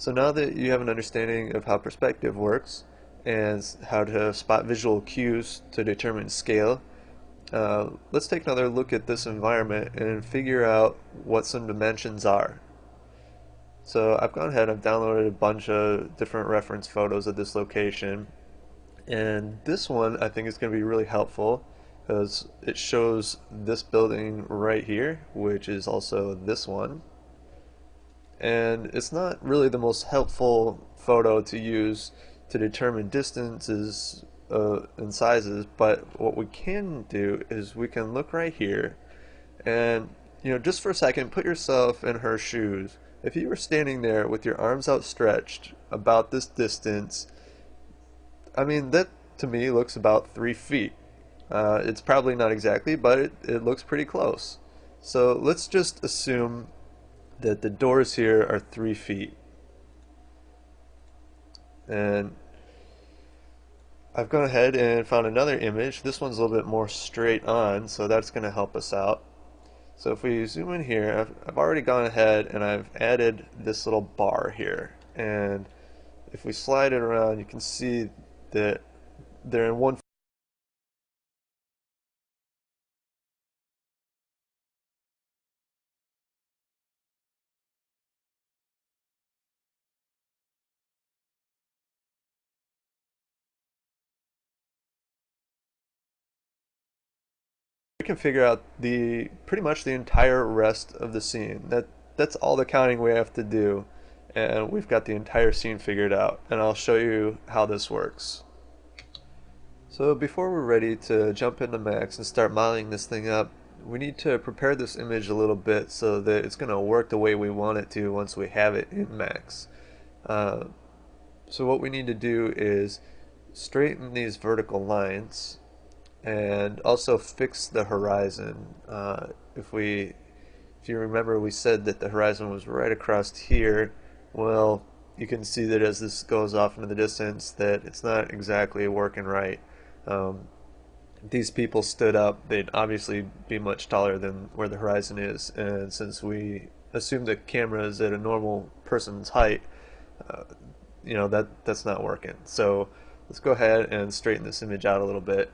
So now that you have an understanding of how perspective works and how to spot visual cues to determine scale, let's take another look at this environment and figure out what some dimensions are. So I've gone ahead and I've downloaded a bunch of different reference photos of this location, and this one I think is going to be really helpful because it shows this building right here, which is also this one. And it's not really the most helpful photo to use to determine distances and sizes, but what we can do is we can look right here and, just for a second, put yourself in her shoes. If you were standing there with your arms outstretched about this distance, I mean, that to me looks about 3 feet. It's probably not exactly, but it looks pretty close. So let's just assume that the doors here are 3 feet. And I've gone ahead and found another image. This one's a little bit more straight on, so that's going to help us out. So if we zoom in here, I've already gone ahead and I've added this little bar here. And if we slide it around, you can see that they're in one. We can figure out the pretty much the entire rest of the scene. That's all the counting we have to do, and we've got the entire scene figured out. And I'll show you how this works. So before we're ready to jump into Max and start modeling this thing up, we need to prepare this image a little bit so that it's going to work the way we want it to once we have it in Max. Uh, so what we need to do is straighten these vertical lines and also fix the horizon. If you remember, we said that the horizon was right across here. Well, you can see that as this goes off into the distance that it's not exactly working right. If these people stood up, they'd obviously be much taller than where the horizon is, and since we assume the camera is at a normal person's height, uh, that's not working. So let's go ahead and straighten this image out a little bit.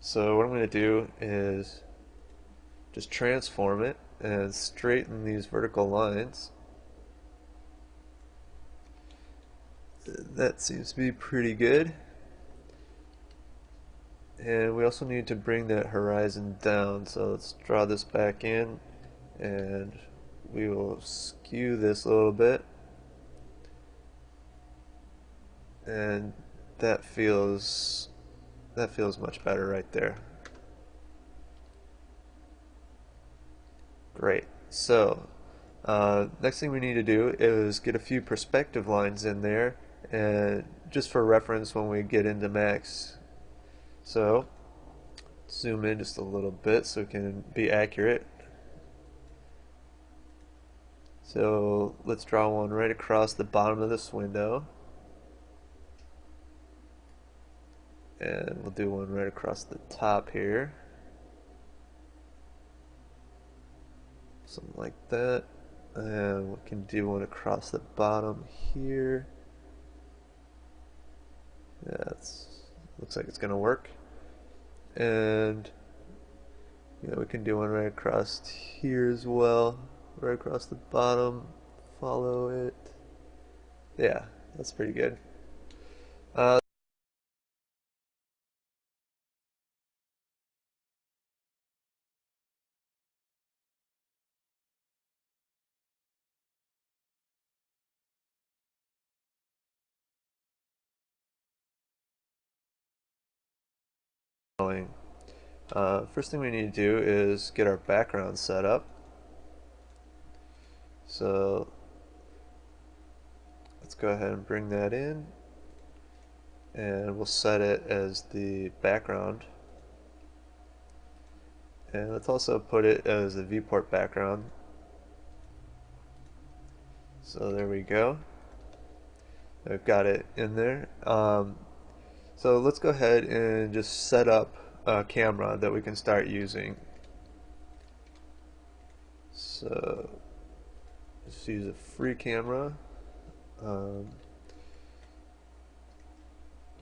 So what I'm going to do is just transform it and straighten these vertical lines. That seems to be pretty good. And we also need to bring that horizon down. So let's draw this back in and we will skew this a little bit. And that feels much better right there. Great. So next thing we need to do is get a few perspective lines in there, and just for reference when we get into Max. So zoom in just a little bit so it can be accurate. So let's draw one right across the bottom of this window. And we'll do one right across the top here. Something like that. And we can do one across the bottom here. Yeah, looks like it's gonna work. And we can do one right across here as well, right across the bottom. Follow it. Yeah, that's pretty good. Uh, First thing we need to do is get our background set up. So let's go ahead and bring that in, and we'll set it as the background. And let's also put it as a viewport background. So there we go. I've got it in there. So let's go ahead and just set up a camera that we can start using. So Just use a free camera. Um,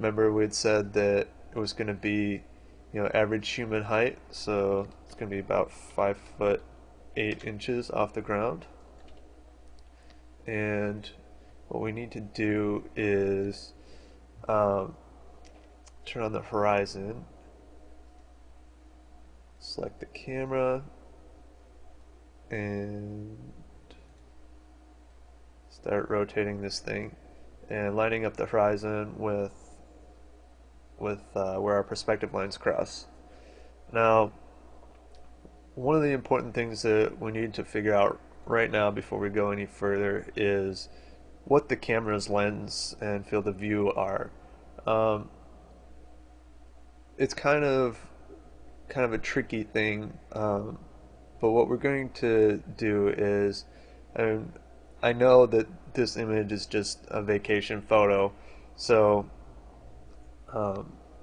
Remember we had said that it was going to be, average human height, so it's going to be about 5 foot 8 inches off the ground. And what we need to do is um, turn on the horizon, select the camera, and start rotating this thing and lining up the horizon with where our perspective lines cross. Now, one of the important things that we need to figure out right now before we go any further is what the camera's lens and field of view are. Um, it's kind of a tricky thing, but what we're going to do is, and I know that this image is just a vacation photo, so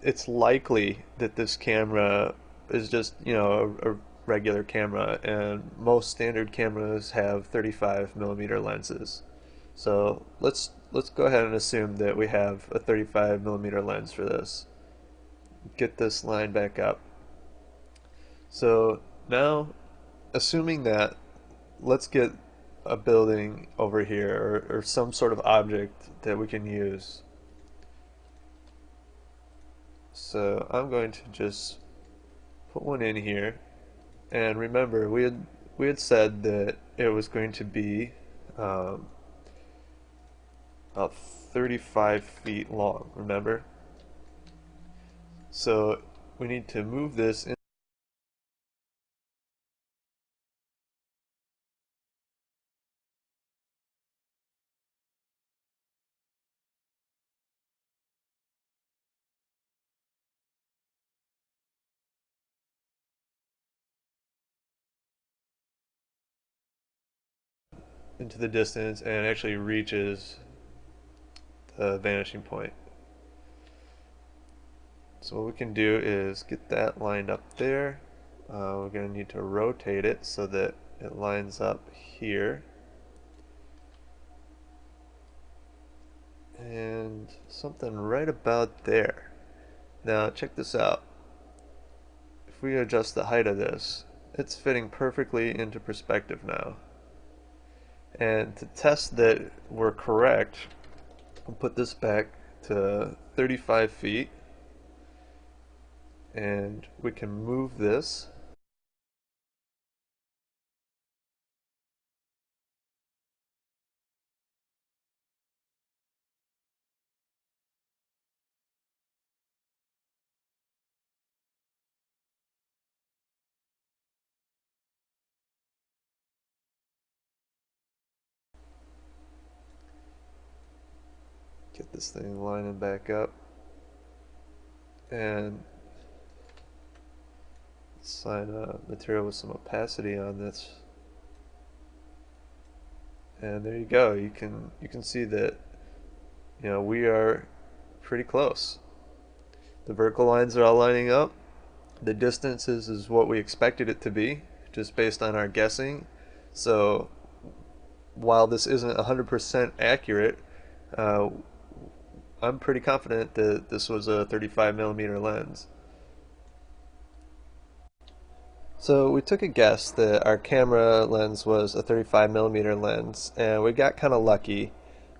it's likely that this camera is just, a regular camera, and most standard cameras have 35 millimeter lenses. So let's go ahead and assume that we have a 35 millimeter lens for this. Get this line back up. So now, assuming that, let's get a building over here, or some sort of object that we can use. So I'm going to just put one in here, and remember we had said that it was going to be about 35 feet long. Remember, so we need to move this into the distance and actually reaches the vanishing point. So what we can do is get that lined up there. We're going to need to rotate it so that it lines up here. And something right about there. Now check this out. If we adjust the height of this, it's fitting perfectly into perspective now. And to test that we're correct, we'll put this back to 35 feet, and we can move this. Get this thing lining back up, and assign a material with some opacity on this. And there you go. You can see that we are pretty close. The vertical lines are all lining up. The distances is what we expected it to be, just based on our guessing. So while this isn't 100% accurate, uh, I'm pretty confident that this was a 35 millimeter lens. So we took a guess that our camera lens was a 35 millimeter lens, and we got kind of lucky.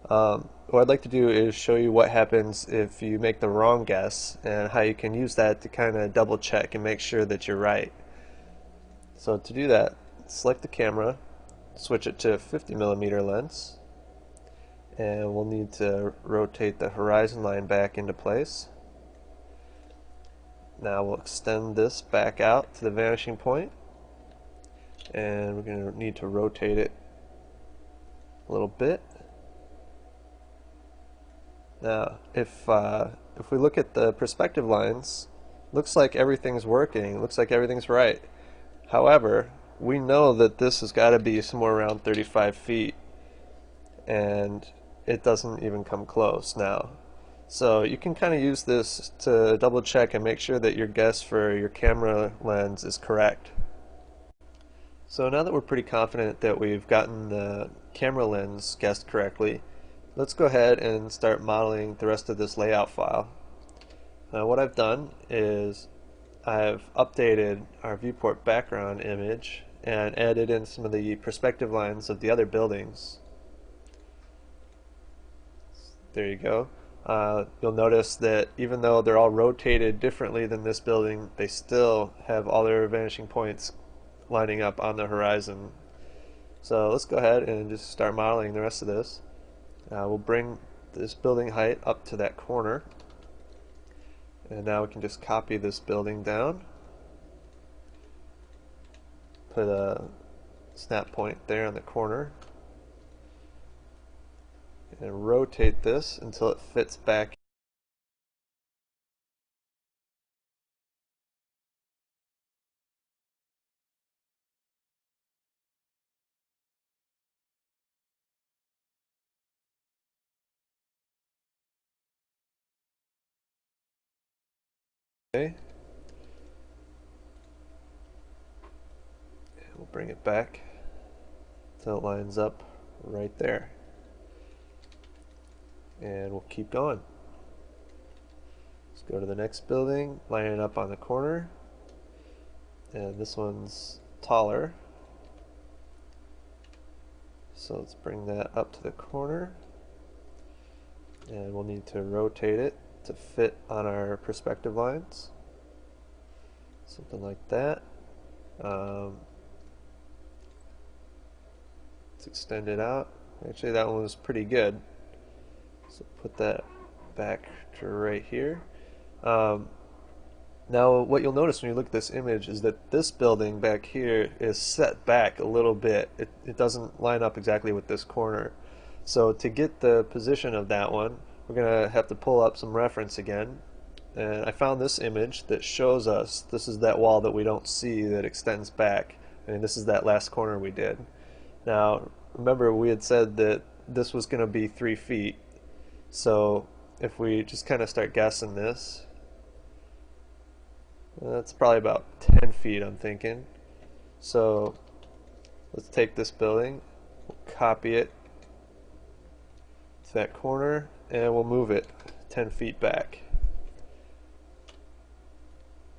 What I'd like to do is show you what happens if you make the wrong guess, and how you can use that to kind of double check and make sure that you're right. So to do that, select the camera, switch it to 50 millimeter lens, and we'll need to rotate the horizon line back into place. Now we'll extend this back out to the vanishing point, and we're going to need to rotate it a little bit. Now, if we look at the perspective lines, looks like everything's working, looks like everything's right. However, we know that this has got to be somewhere around 35 feet, and it doesn't even come close now. So you can kind of use this to double check and make sure that your guess for your camera lens is correct. So now that we're pretty confident that we've gotten the camera lens guessed correctly, let's go ahead and start modeling the rest of this layout file. What I've done is I've updated our viewport background image and added in some of the perspective lines of the other buildings. There you go. You'll notice that even though they're all rotated differently than this building, they still have all their vanishing points lining up on the horizon. So let's go ahead and just start modeling the rest of this. We'll bring this building height up to that corner. And now we can just copy this building down. Put a snap point there on the corner. And rotate this until it fits back. Okay. And we'll bring it back until it lines up right there. And we'll keep going. Let's go to the next building, line it up on the corner. And this one's taller. So let's bring that up to the corner. And we'll need to rotate it to fit on our perspective lines. Something like that. Let's extend it out. Actually, that one was pretty good. So put that back to right here. Now what you'll notice when you look at this image is that this building back here is set back a little bit. It doesn't line up exactly with this corner. So to get the position of that one, we're going to have to pull up some reference again. And I found this image that shows us this is that wall that we don't see that extends back. And this is that last corner we did. Now remember we had said that this was going to be 3 feet. So if we just kind of start guessing this, that's probably about 10 feet, I'm thinking. So let's take this building, we'll copy it to that corner, and we'll move it 10 feet back.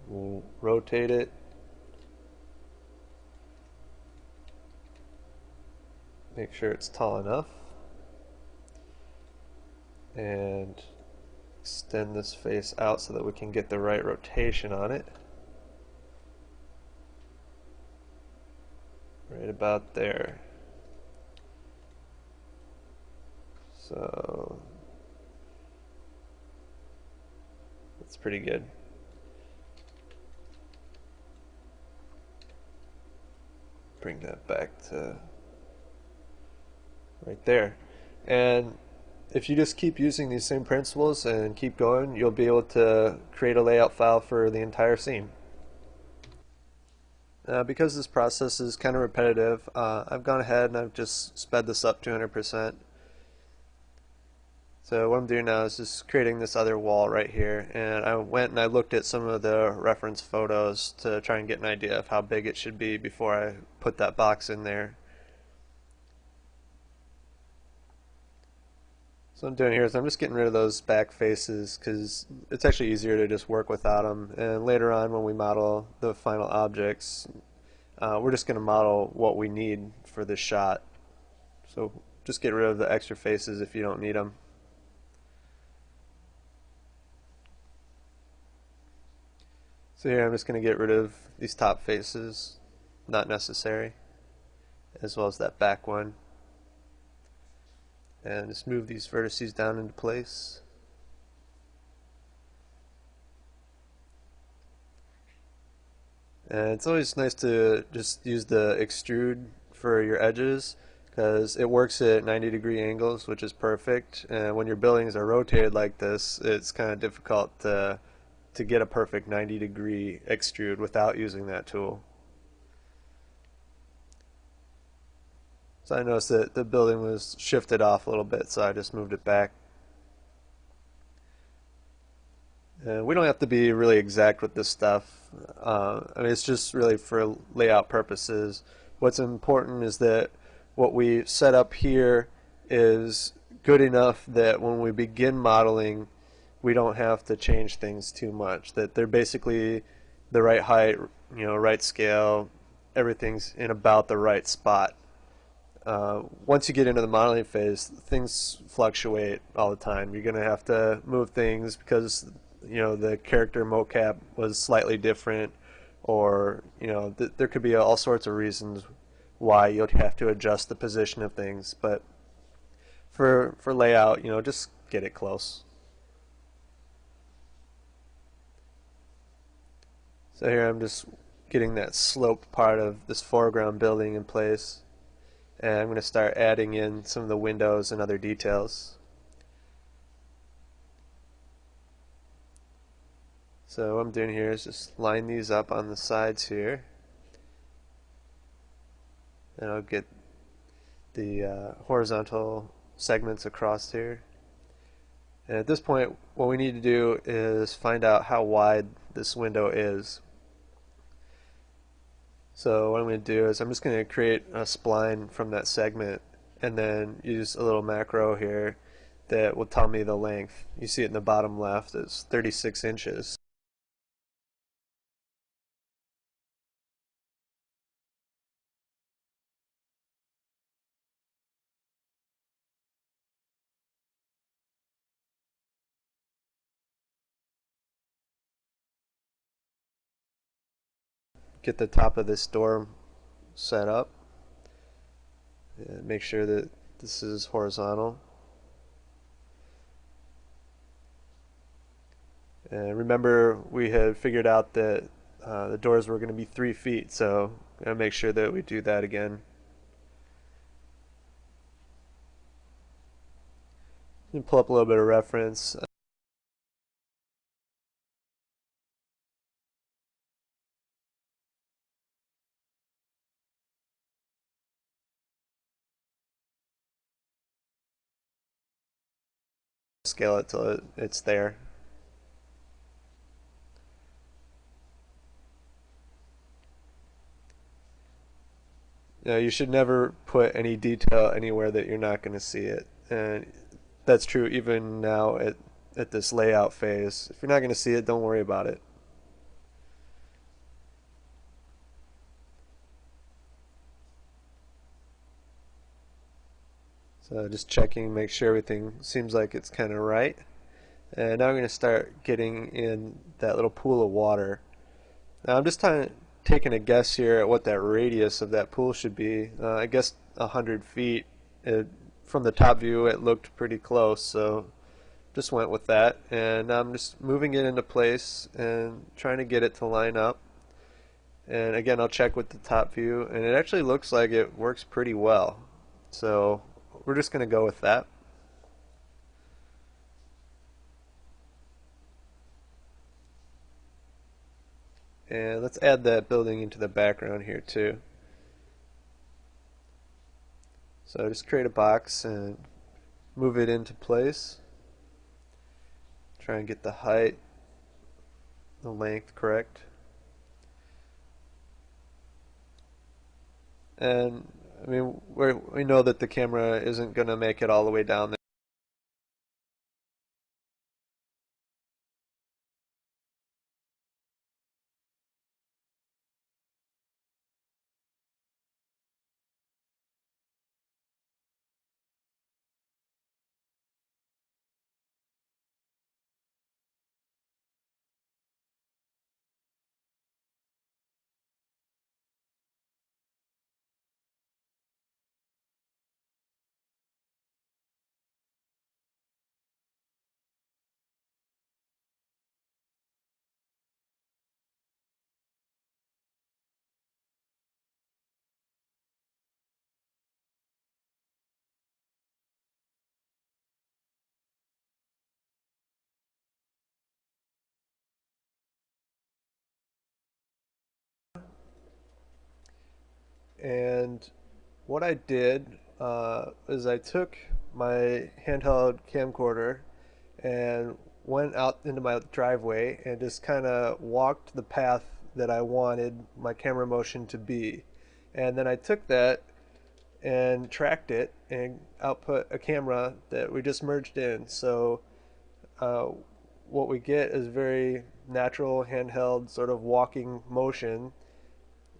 We'll rotate it. Make sure it's tall enough. And extend this face out so that we can get the right rotation on it. Right about there. So that's pretty good. Bring that back to right there. And if you just keep using these same principles and keep going, you'll be able to create a layout file for the entire scene. Because this process is kind of repetitive, I've gone ahead and I've just sped this up 200%. So what I'm doing now is just creating this other wall right here, and I went and I looked at some of the reference photos to try and get an idea of how big it should be before I put that box in there. So what I'm doing here is I'm just getting rid of those back faces because it's actually easier to just work without them. And later on when we model the final objects, we're just going to model what we need for this shot. So just get rid of the extra faces if you don't need them. So here I'm just going to get rid of these top faces, not necessary, as well as that back one. And just move these vertices down into place. And it's always nice to just use the extrude for your edges because it works at 90-degree angles, which is perfect. And when your buildings are rotated like this, it's kind of difficult to get a perfect 90-degree extrude without using that tool. So I noticed that the building was shifted off a little bit, so I just moved it back. We don't have to be really exact with this stuff. I mean, it's just really for layout purposes. what's important is that what we set up here is good enough that when we begin modeling, we don't have to change things too much. That they're basically the right height, right scale, everything's in about the right spot. Once you get into the modeling phase, things fluctuate all the time. You're going to have to move things because the character mocap was slightly different, or there could be all sorts of reasons why you'd have to adjust the position of things. But for layout, just get it close. So here I'm just getting that sloped part of this foreground building in place. And I'm going to start adding in some of the windows and other details. So what I'm doing here is just line these up on the sides here. And I'll get the horizontal segments across here. And at this point, what we need to do is find out how wide this window is. So what I'm going to do is I'm just going to create a spline from that segment and then use a little macro here that will tell me the length. You see it in the bottom left, it's 36 inches. Get the top of this door set up. Make sure that this is horizontal. And remember, we had figured out that the doors were going to be 3 feet, so I'm going to make sure that we do that again. And pull up a little bit of reference. Scale it till it's there. You should never put any detail anywhere that you're not going to see it, and that's true even now at this layout phase. If you're not going to see it, don't worry about it. So just checking, make sure everything seems like it's kind of right. And now I'm going to start getting in that little pool of water. Now I'm just taking a guess here at what that radius of that pool should be. I guess 100 feet. From the top view it looked pretty close, so just went with that. And now I'm just moving it into place and trying to get it to line up. And again, I'll check with the top view, and it actually looks like it works pretty well. So we're just going to go with that. And let's add that building into the background here too. So just create a box and move it into place. Try and get the height, the length correct. And I mean, we know that the camera isn't going to make it all the way down there. And what I did is I took my handheld camcorder and went out into my driveway and just kind of walked the path that I wanted my camera motion to be. And then I took that and tracked it and output a camera that we just merged in. So uh, what we get is very natural handheld sort of walking motion.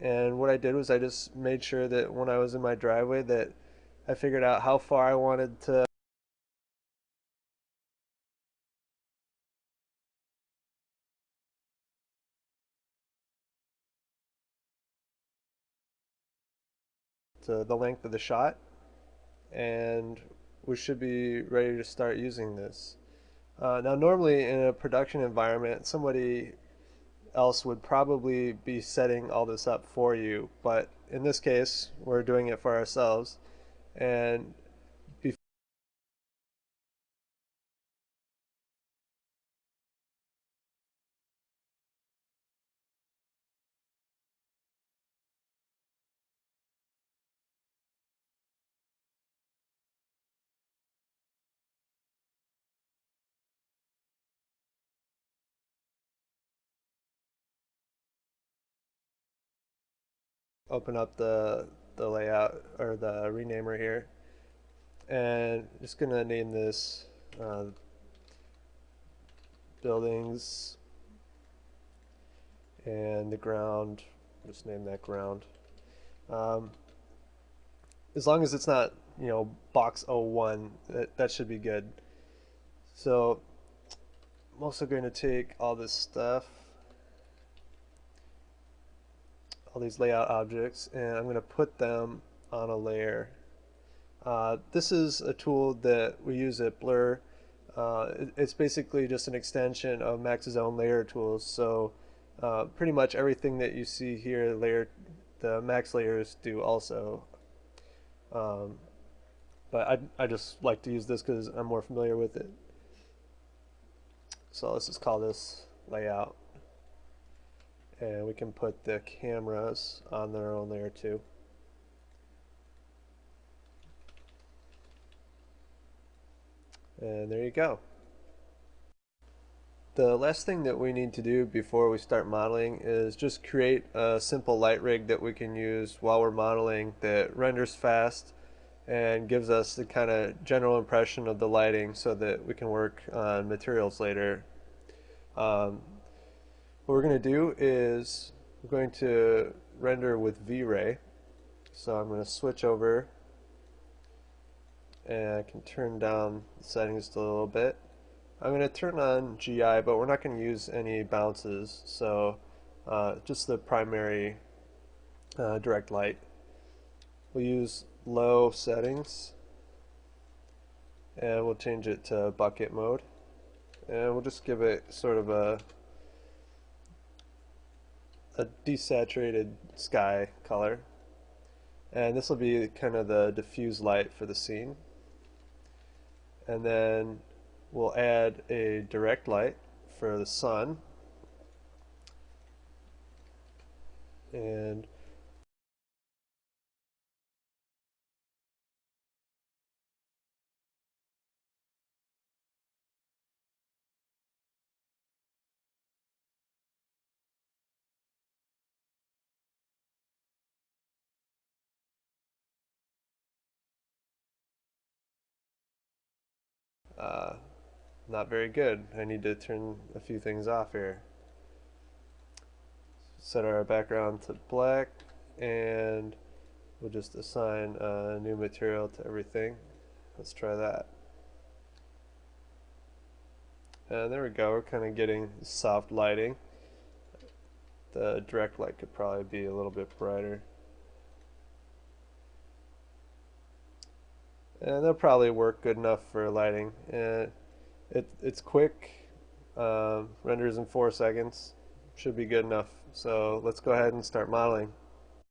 And what I did was I just made sure that when I was in my driveway that I figured out how far I wanted to the length of the shot, and we should be ready to start using this. Now, normally in a production environment, somebody else would probably be setting all this up for you, but in this case, we're doing it for ourselves. And before open up the layout or the renamer here, and just gonna name this uh, buildings and the ground. Just name that ground. Um, as long as it's not, box 01, that should be good. So I'm also going to take all this stuff, all these layout objects, and I'm going to put them on a layer. This is a tool that we use at Blur. It's basically just an extension of Max's own layer tools. So pretty much everything that you see here, the Max layers do also. Um, but I just like to use this because I'm more familiar with it. So let's just call this layout. And we can put the cameras on their own layer too. And there you go. The last thing that we need to do before we start modeling is just create a simple light rig that we can use while we're modeling that renders fast and gives us the kind of general impression of the lighting so that we can work on materials later. Um, what we're going to do is we're going to render with V-Ray. So I'm going to switch over and I can turn down the settings a little bit. I'm going to turn on GI, but we're not going to use any bounces, so just the primary direct light. We'll use low settings, and we'll change it to bucket mode, and we'll just give it sort of a desaturated sky color, and this will be kind of the diffuse light for the scene. And then we'll add a direct light for the sun, and uh, not very good. I need to turn a few things off here. Set our background to black, and we'll just assign a new material to everything. Let's try that. And there we go, we're kind of getting soft lighting. The direct light could probably be a little bit brighter. And they'll probably work good enough for lighting. And it's quick, renders in 4 seconds, should be good enough. So let's go ahead and start modeling.